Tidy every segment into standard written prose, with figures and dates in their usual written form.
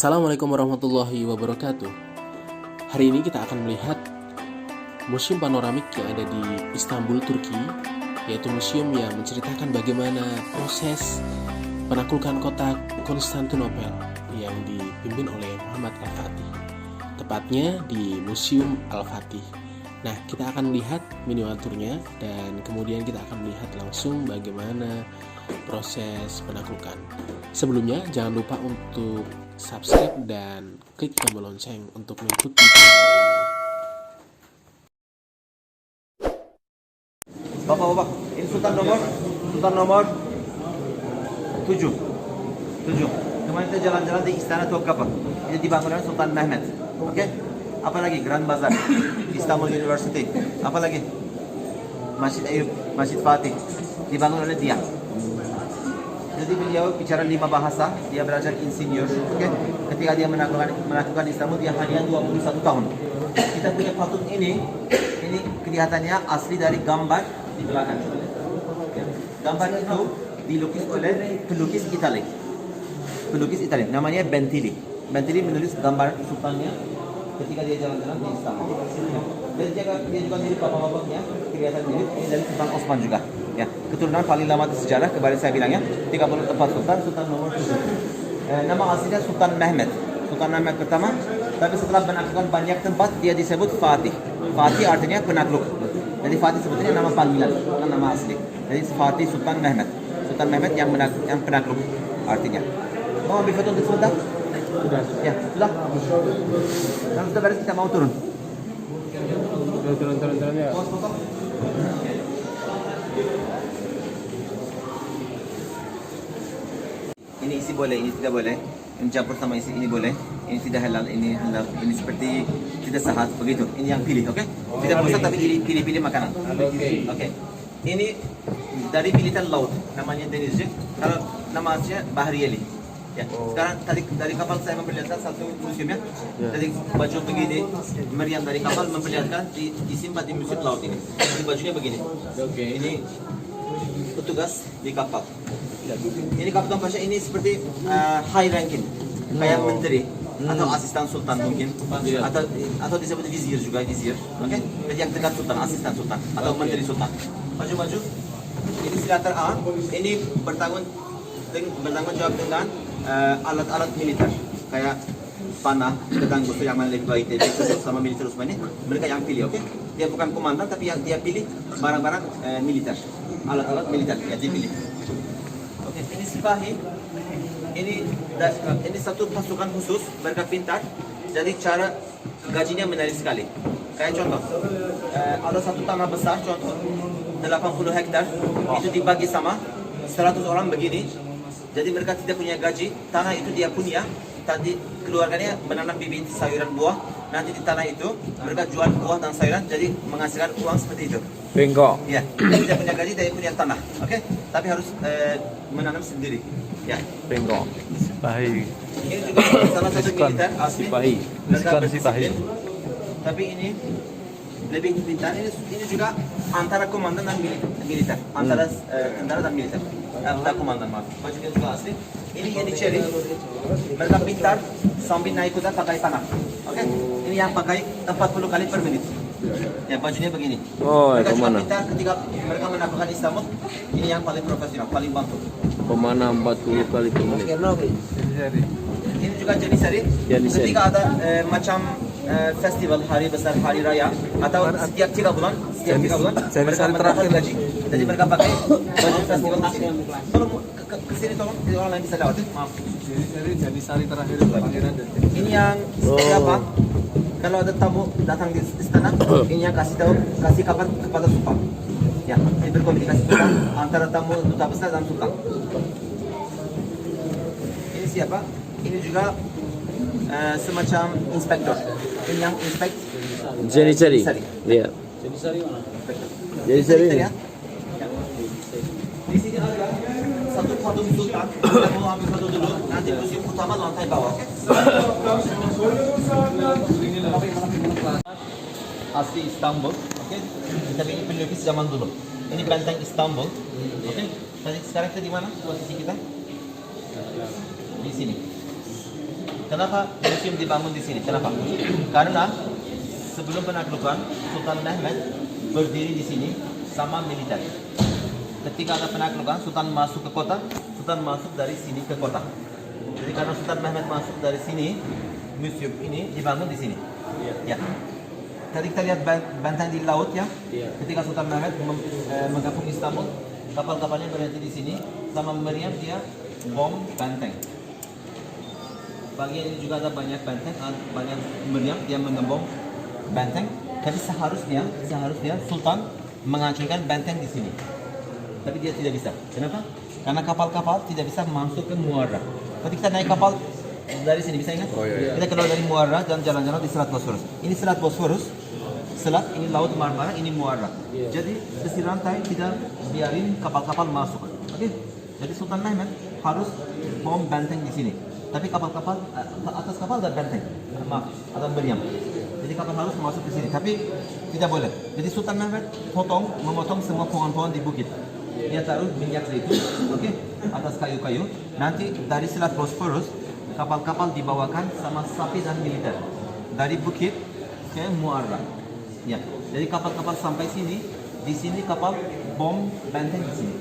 Assalamualaikum warahmatullahi wabarakatuh. Hari ini kita akan melihat museum panoramik yang ada di Istanbul, Turki, yaitu museum yang menceritakan bagaimana proses penaklukan kota Konstantinopel yang dipimpin oleh Muhammad Al-Fatih, tepatnya di Museum Al-Fatih. Nah, kita akan melihat miniaturnya dan kemudian kita akan melihat langsung bagaimana proses penaklukan. Sebelumnya, jangan lupa untuk subscribe dan klik tombol lonceng untuk mengikuti video ini. Bapak, ini sultan nomor 7. Kemarin kita jalan-jalan di Istana Topkapı. Ini dibangun oleh Sultan Mehmet. Oke? Apa lagi? Grand Bazar, Istanbul University. Apa lagi? Masjid Eyüp, Masjid Fatih. Dibangun oleh dia. Jadi beliau bicara 5 bahasa, dia belajar insinyur. Oke? Ketika dia melakukan Istanbul, dia hanya 21 tahun. Kita punya patung ini kelihatannya asli dari gambar di belakang. Gambar itu dilukis oleh pelukis Itali. Namanya Bentili. Bentili menulis gambar sultannya ketika dia jalan-jalan di Istanbul. Dan dia juga mirip bapak-bapaknya, kelihatan mirip. Ini dari Sultan Osman juga. Ya, keturunan paling lama di sejarah, kemarin saya bilangnya 34 sultan nomor 7. Nama aslinya Sultan Mehmet pertama, tapi setelah menaklukkan banyak tempat dia disebut Fatih. Fatih artinya penakluk. Jadi Fatih sebetulnya nama panggilan, bukan nama asli. Jadi Fatih Sultan Mehmet yang penakluk artinya. Mau ambil foto untuk sebentar? Sudah. Ya, sudah. Kalau sudah beres kita mau turun. Turun ya. Mau foto? Ini isi boleh, ini tidak boleh. Ini campur sama isi, ini boleh. Ini tidak halal, ini halal. Ini seperti tidak sehat, begitu. Ini yang pilih, oke? Tidak masak tapi pilih makanan. Oke. Ini dari militer laut, namanya denizci. Kalau nama aslinya Bahriyeli. Ya. Sekarang dari kapal saya memperlihatkan satu museumnya. Dari baju begini, meriam dari kapal memperlihatkan disimpan di museum laut ini. Jadi bajunya begini. Ini petugas di kapal. Ini Kapten Pasha ini seperti high ranking, kayak menteri atau asisten sultan mungkin, atau disebut vizir juga, oke? Jadi yang dekat sultan, asisten sultan atau menteri sultan. Maju. Ini silatar A. Ini bertanggung jawab dengan alat-alat militer, kayak panah, pedang, batu yang mana lebih baik dari sama militer Utsmani. Mereka yang pilih, oke? Dia bukan komandan tapi yang dia pilih barang-barang militer, alat-alat militer yang dipilih. Oke, ini Sipahi. Ini satu pasukan khusus, mereka pintar. Jadi cara gajinya menarik sekali. Kayak contoh, ada satu tanah besar, contoh 80 hektar, itu dibagi sama 100 orang begini. Jadi mereka tidak punya gaji, tanah itu dia punya. Tadi keluarganya menanam bibit sayuran buah. Nanti di tanah itu mereka jual buah dan sayuran, jadi menghasilkan uang seperti itu. Bingo. Ya, dia tidak punya gaji, dia punya tanah, oke? Tapi harus menanam sendiri. Ya. Bingo. Sipahi. Ini juga salah satu militer asli. Sipahi. Mereka Sipahi. berdisiplin. Tapi ini lebih pintar. Ini juga antara komandan dan militer, antara tentara dan militer. Antara komandan, maaf. Bajunya juga asli. Ini Yeniçeri. Mereka pintar sambil naik kuda pakai panah. Oke? Ini yang pakai 40 kali per menit. Ya, bajunya begini. Oh, mereka juga kemana? pintar ketika mereka melakukan Istanbul. Ini yang paling profesional, paling bantu. Pemana 40 kali per menit. Ini juga Janissary. Ketika ada macam festival, hari besar, hari raya, atau setiap 3 bulan, mereka mendapat gaji. Jadi mereka pakai baju festival di sini. Tolong ke sini, tolong, jadi orang lain bisa lewat. Maaf. Janissary terakhir Ini yang apa? Kalau ada tamu datang di istana, ini yang kasih kabar kepada sultan. Ya, ini berkomunikasi antara tamu duta besar dan sultan. Ini siapa? Ini juga semacam inspektor. Ini yang inspek. Janissary. Iya. Janissary. Ya. Di sini ada satu patung sultan. Kita mau ambil foto dulu. Nanti museum utama lantai bawah. Oke? Asli Istanbul. Oke? Tapi ini pelukis zaman dulu. Ini benteng Istanbul. Oke? Tadi sekarang kita di mana posisi kita? Di sini. Kenapa museum dibangun di sini? Kenapa? Karena sebelum penaklukan Sultan Mehmet berdiri di sini sama militer. Ketika ada penaklukan, Sultan masuk ke kota, Sultan masuk dari sini ke kota. Jadi karena Sultan Mehmet masuk dari sini, museum ini dibangun di sini. Ya. Tadi kita lihat benteng di laut ya. Ketika Sultan Mehmet menggabung Istanbul, kapal-kapalnya berhenti di sini sama meriam dia bom benteng. Bagian ini juga ada banyak benteng, banyak meriam dia mengebom benteng. Tapi seharusnya Sultan menghancurkan benteng di sini. Tapi dia tidak bisa. Kenapa? Karena kapal-kapal tidak bisa masuk ke muara. Tadi kita naik kapal dari sini, bisa ingat? Kita keluar dari muara dan jalan-jalan di Selat Bosphorus. Ini Selat Bosphorus, selat ini Laut Marmara, ini muara. Jadi besi rantai tidak biarin kapal-kapal masuk. Oke? Jadi Sultan Mehmet harus bom benteng di sini. Tapi kapal-kapal atas kapal ada benteng, maaf, ada meriam. Jadi kapal harus masuk ke sini. Tapi tidak boleh. Jadi Sultan Mehmet memotong semua pohon-pohon di bukit. Dia taruh minyak zaitun, oke, atas kayu-kayu. Nanti dari Selat Bosphorus kapal-kapal dibawakan sama sapi dan militer dari bukit ke muara. Ya. Jadi kapal-kapal sampai sini, di sini kapal bom benteng di sini.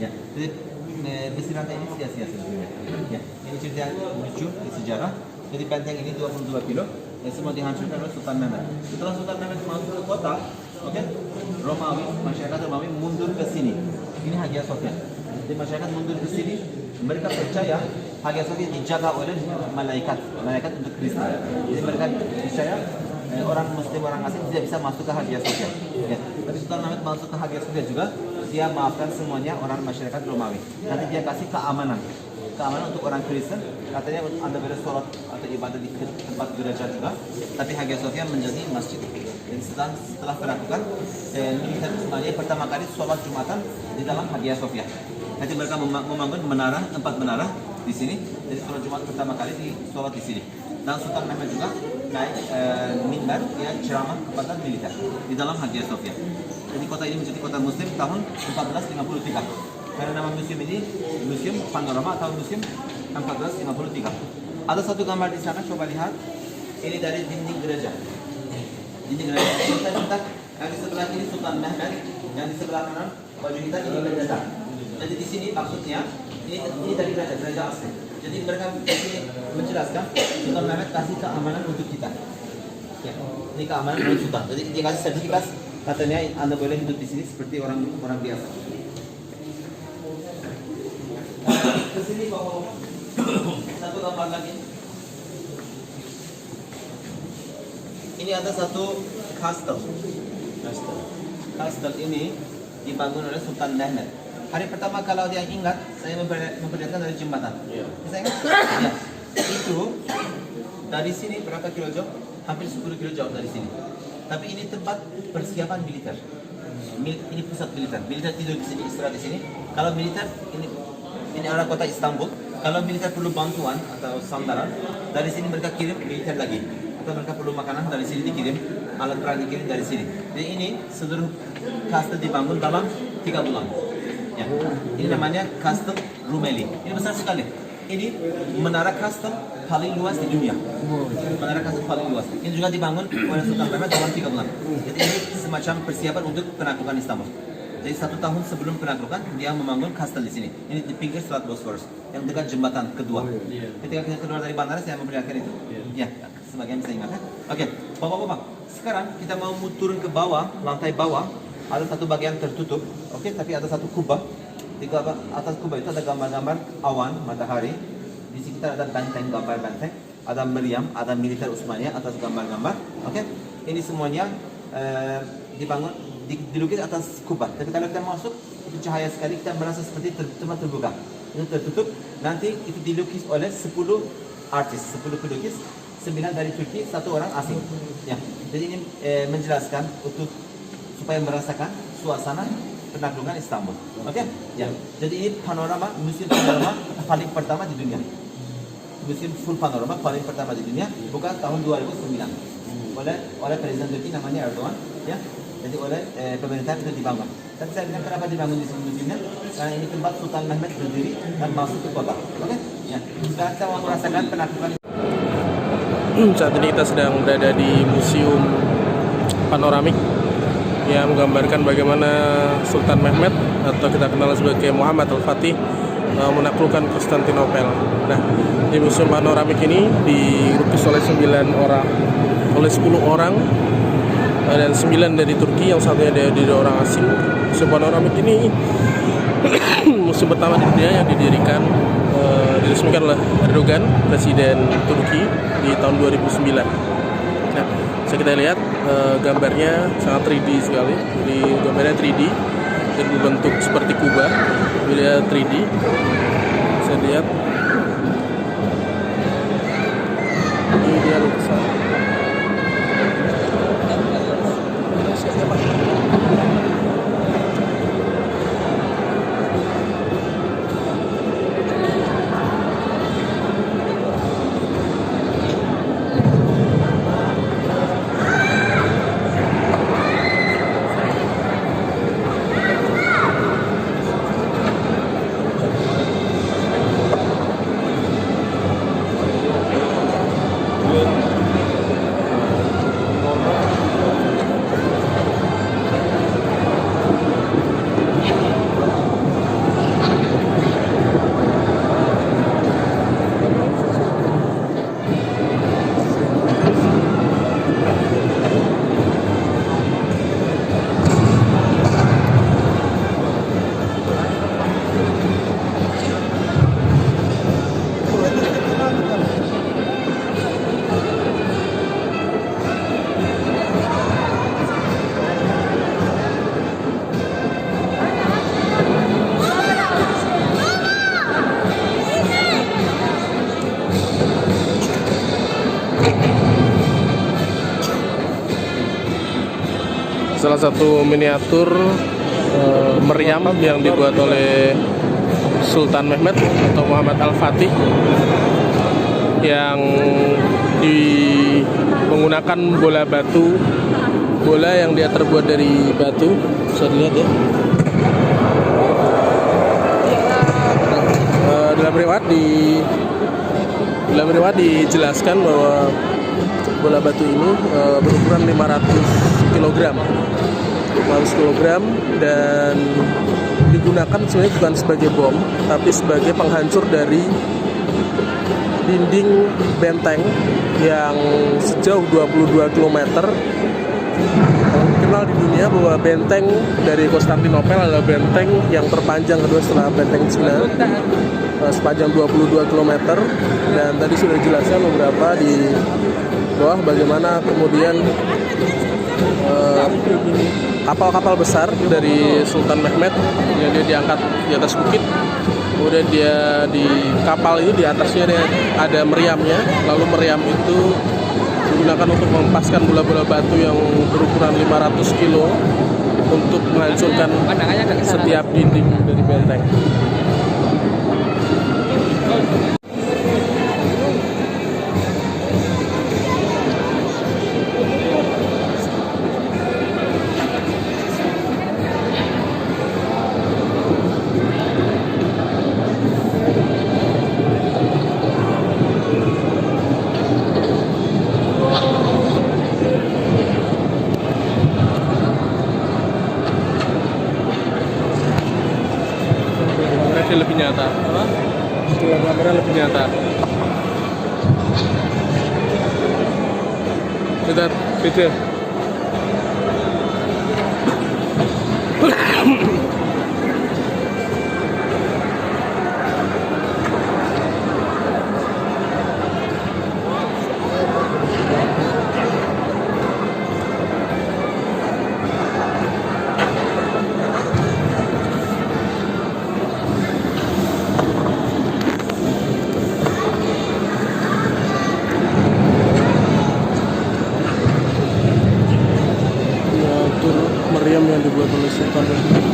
Ya. Jadi besi rantai ini sia-sia sebenarnya. Ya, ini cerita lucu di sejarah. Jadi benteng ini 22 kilo, yang semua dihancurkan oleh Sultan Mehmet. Setelah Sultan Mehmet masuk ke kota, oke, Romawi, masyarakat Romawi mundur ke sini. Ini Hagia Sophia. Jadi masyarakat mundur ke sini, mereka percaya Hagia Sophia dijaga oleh malaikat untuk Kristen. Jadi mereka percaya orang Muslim, orang asing tidak bisa masuk ke Hagia Sophia. Ya. Tapi Sultan Mehmet masuk ke Hagia Sophia juga. Dia maafkan semuanya orang masyarakat Romawi. Nanti dia kasih keamanan untuk orang Kristen. Katanya Anda boleh sholat atau ibadah di tempat gereja juga. Tapi Hagia Sophia menjadi masjid. Dan setelah penaklukan, militer Utsmania pertama kali sholat Jumatan di dalam Hagia Sophia. Nanti mereka membangun empat menara di sini. Jadi sholat Jumat pertama kali sholat di sini. Dan Sultan Mehmet juga naik mimbar, dia ceramah kepada militer di dalam Hagia Sophia. Jadi kota ini menjadi kota Muslim tahun 1453. Karena nama museum ini Museum Panorama atau Museum 1453. Ada satu gambar di sana, coba lihat. Ini dari dinding gereja. Dinding gereja. Yang di sebelah kiri Sultan Mehmet, yang di sebelah kanan baju kita ini pendeta. Jadi di sini maksudnya ini dari gereja asli. Jadi mereka menjelaskan Sultan Mehmet kasih keamanan untuk kita. Ya, ini keamanan untuk Sultan. Jadi dia kasih sertifikat, katanya Anda boleh hidup di sini seperti orang biasa. Ke sini bawa satu gambar lagi. Ini ada satu kastel. Kastel ini dibangun oleh Sultan Mehmet. Hari pertama kalau dia ingat, saya memperlihatkan dari jembatan. Bisa ingat? Ya. Itu dari sini berapa kilo jauh? Hampir 10 kilo jauh dari sini. Tapi ini tempat persiapan militer. Ini pusat militer. Militer tidur di sini, istirahat di sini. Kalau militer ini adalah kota Istanbul. Kalau militer perlu bantuan atau sandaran, dari sini mereka kirim militer lagi. Atau mereka perlu makanan, dari sini dikirim, alat perang dikirim dari sini. Jadi ini seluruh kastel dibangun dalam 3 bulan. Ya. Ini namanya Kastel Rumeli. Ini besar sekali. Ini menara kastel paling luas di dunia. Menara kastel paling luas. Ini juga dibangun oleh Sultan Mehmet dalam 3 bulan. Jadi ini semacam persiapan untuk penaklukan Istanbul. Jadi 1 tahun sebelum penaklukan dia membangun kastel di sini. Ini di pinggir Selat Bosphorus yang dekat jembatan kedua. Ketika kita keluar dari bandara saya memperlihatkan itu. Ya, sebagian bisa ingat. Oke, Bapak-bapak. Sekarang kita mau turun ke bawah, lantai bawah. Ada satu bagian tertutup, oke, tapi ada satu kubah. Di atas kubah itu ada gambar-gambar awan, matahari. Di sekitar ada benteng, gambar benteng. Ada meriam, ada militer Utsmania atas gambar-gambar. Oke, ini semuanya dibangun, dilukis atas kubah. Tapi kalau kita masuk, itu cahaya sekali, kita merasa seperti tempat terbuka. Itu tertutup, nanti itu dilukis oleh 10 artis, 10 pelukis, 9 dari Turki, 1 orang asing. Ya, jadi ini menjelaskan untuk supaya merasakan suasana penaklukan Istanbul. Oke? Ya. Jadi ini museum panorama paling pertama di dunia. Museum full panorama paling pertama di dunia, bukan tahun 2009. Oleh Presiden Turki namanya Erdogan, ya. Jadi oleh pemerintah itu dibangun. Tapi saya bilang kenapa dibangun di sini museumnya? Karena ini tempat Sultan Mehmet berdiri dan masuk ke kota. Oke? Ya. Sekarang kita mau merasakan penaklukan Saat ini kita sedang berada di Museum Panoramik yang menggambarkan bagaimana Sultan Mehmed atau kita kenal sebagai Muhammad Al-Fatih menaklukkan Konstantinopel. Nah, di Museum Panoramik ini dilukis oleh 10 orang dan 9 dari Turki, yang satunya dari orang asing. Museum Panoramik ini museum pertama di dunia yang diresmikan oleh Erdogan, presiden Turki, di tahun 2009. Nah, bisa kita lihat gambarnya sangat 3D sekali. Jadi gambarnya 3D dan berbentuk seperti kubah. Bila 3D, bisa lihat ini dia lukisan. Salah satu miniatur meriam yang dibuat oleh Sultan Mehmed atau Muhammad Al-Fatih yang menggunakan bola batu, bola yang dia terbuat dari batu. Bisa dilihat ya. Dalam riwayat dijelaskan bahwa bola batu ini berukuran 500 kg dan digunakan sebenarnya bukan sebagai bom, tapi sebagai penghancur dari dinding benteng yang sejauh 22 km. Dikenal di dunia bahwa benteng dari Konstantinopel adalah benteng yang terpanjang kedua setelah benteng Cina, sepanjang 22 km. Dan tadi sudah dijelaskan beberapa di bawah bagaimana kemudian kapal-kapal besar dari Sultan Mehmed yang dia diangkat di atas bukit. Kemudian dia di kapal ini di atasnya ada meriamnya, lalu meriam itu digunakan untuk menghempaskan bola-bola batu yang berukuran 500 kilo untuk menghancurkan setiap dinding dari benteng. Lebih nyata, gambarnya lebih nyata. Lihat, beda. Meriam yang dibuat oleh Sultan Mehmed.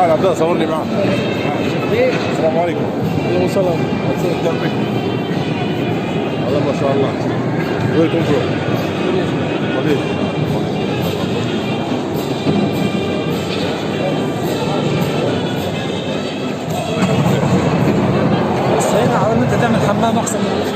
عبد صورني معه. السلام عليكم. Waalaikumsalam. السلام جنبك. هذا ما شاء الله. ويلكم برو. حبيبي. بس هنا حاول انت تعمل حمام احسن من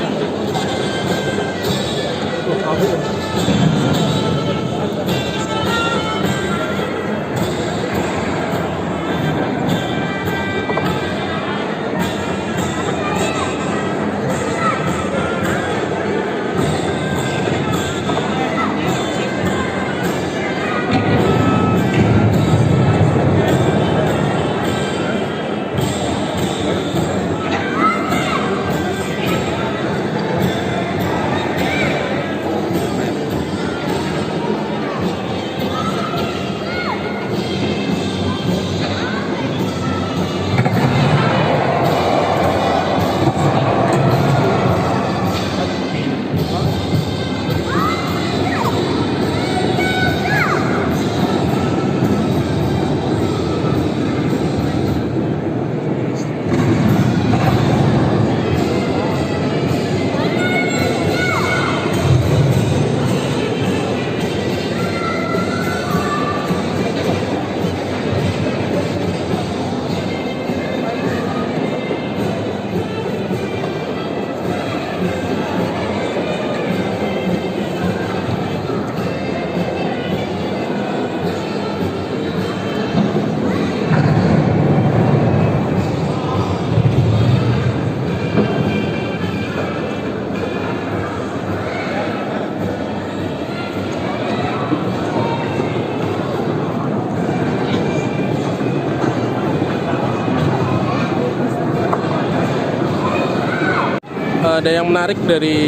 Ada yang menarik dari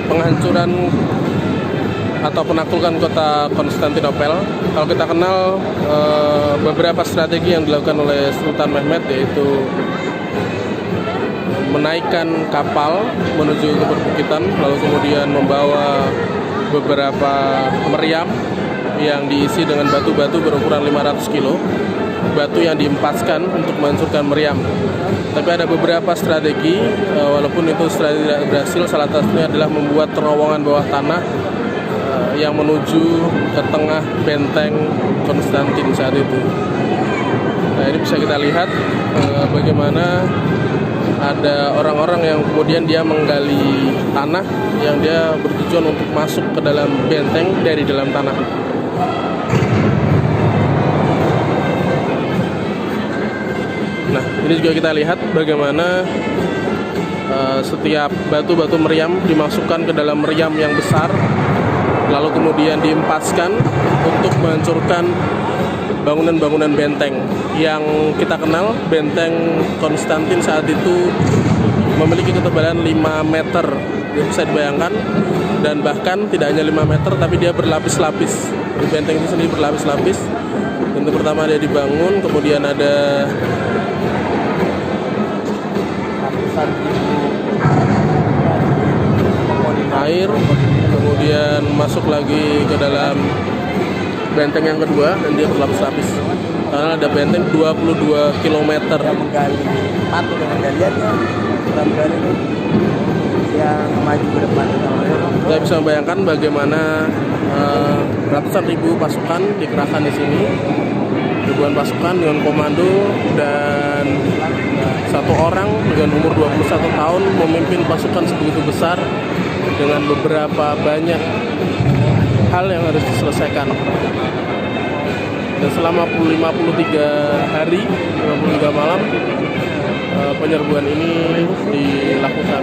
penghancuran atau penaklukan kota Konstantinopel. Kalau kita kenal beberapa strategi yang dilakukan oleh Sultan Mehmed, yaitu menaikkan kapal menuju ke perbukitan, lalu kemudian membawa beberapa meriam yang diisi dengan batu-batu berukuran 500 kilo, batu yang diempaskan untuk menghancurkan meriam. Tapi ada beberapa strategi, walaupun itu strategi tidak berhasil. Salah satunya adalah membuat terowongan bawah tanah yang menuju ke tengah benteng Konstantin saat itu. Nah, ini bisa kita lihat bagaimana ada orang-orang yang kemudian dia menggali tanah yang dia bertujuan untuk masuk ke dalam benteng dari dalam tanah. Nah, ini juga kita lihat bagaimana setiap batu-batu meriam dimasukkan ke dalam meriam yang besar, lalu kemudian diempaskan untuk menghancurkan bangunan-bangunan benteng yang kita kenal. Benteng Konstantin saat itu memiliki ketebalan 5 meter, bisa dibayangkan, dan bahkan tidak hanya 5 meter tapi dia berlapis-lapis. Benteng itu sendiri berlapis-lapis. Benteng pertama dia dibangun, kemudian ada air, kemudian masuk lagi ke dalam benteng yang kedua dan dia berlapis-lapis. Karena ada benteng 22 km. menggali patung dengan galiannya pramugari yang maju ke depan. Kita bisa membayangkan bagaimana ratusan ribu pasukan dikerahkan di sini, ribuan pasukan dengan komando, dan satu orang dengan umur 21 tahun memimpin pasukan sebegitu besar dengan beberapa banyak hal yang harus diselesaikan. Dan selama 53 hari, 53 malam, penyerbuan ini dilakukan.